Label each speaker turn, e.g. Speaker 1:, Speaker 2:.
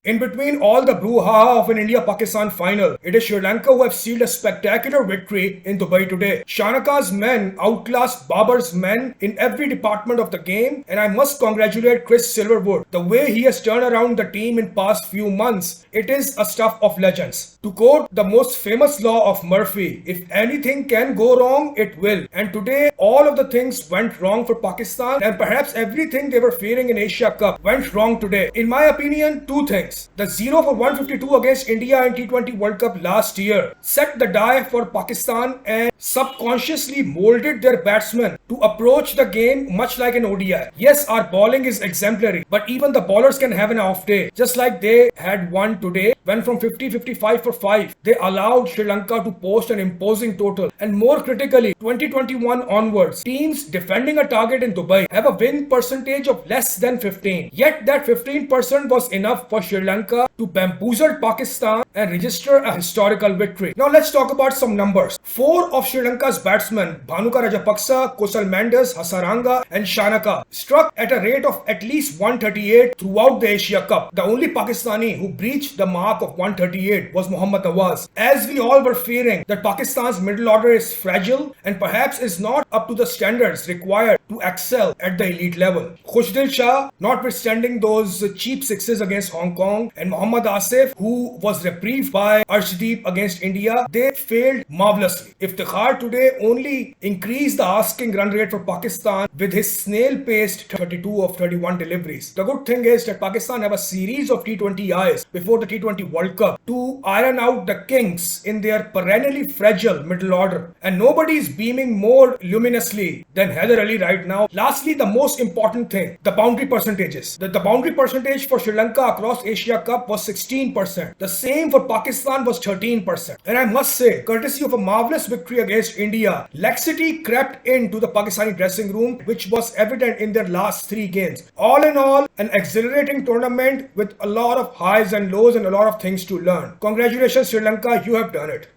Speaker 1: In between all the brouhaha of an India-Pakistan final, it is Sri Lanka who have sealed a spectacular victory in Dubai today. Shanaka's men outclassed Babar's men in every department of the game, and I must congratulate Chris Silverwood. The way he has turned around the team in past few months, it is a stuff of legends. To quote the most famous law of Murphy, if anything can go wrong, it will. And today, all of the things went wrong for Pakistan, and perhaps everything they were fearing in Asia Cup went wrong today. In my opinion, two things. The 0 for 152 against India in T20 World Cup last year set the die for Pakistan and subconsciously molded their batsmen to approach the game much like an ODI. Yes, our bowling is exemplary, but even the bowlers can have an off day, just like they had one today when from 50-55 for 5, they allowed Sri Lanka to post an imposing total. And more critically, 2021 onwards, teams defending a target in Dubai have a win percentage of less than 15. Yet that 15% was enough for Sri Lanka to bamboozle Pakistan and register a historical victory. Now let's talk about some numbers. 4 of Sri Lanka's batsmen, Bhanuka Rajapaksa, Kusal Mendes, Hasaranga and Shanaka, struck at a rate of at least 138 throughout the Asia Cup. The only Pakistani who breached the mark of 138 was Mohammad Awaz. As we all were fearing that Pakistan's middle order is fragile and perhaps is not up to the standards required to excel at the elite level. Khushdil Shah, notwithstanding those cheap sixes against Hong Kong, and Mohammad Asif, who was reprieved by Arshdeep against India, they failed marvelously. Iftikhar today only increased the asking run rate for Pakistan with his snail-paced 32 of 31 deliveries. The good thing is that Pakistan have a series of T20Is before the T20 World Cup to iron out the kinks in their perennially fragile middle order. And nobody is beaming more luminously than Heather Ali right now. Lastly, the most important thing, the boundary percentages. The boundary percentage for Sri Lanka across Asia Cup was 16%. The same for Pakistan was 13%. And I must say, courtesy of a marvelous victory against India, laxity crept into the Pakistani dressing room, which was evident in their last 3 games. All in all, an exhilarating tournament with a lot of highs and lows and a lot of things to learn. Congratulations, Sri Lanka, you have done it.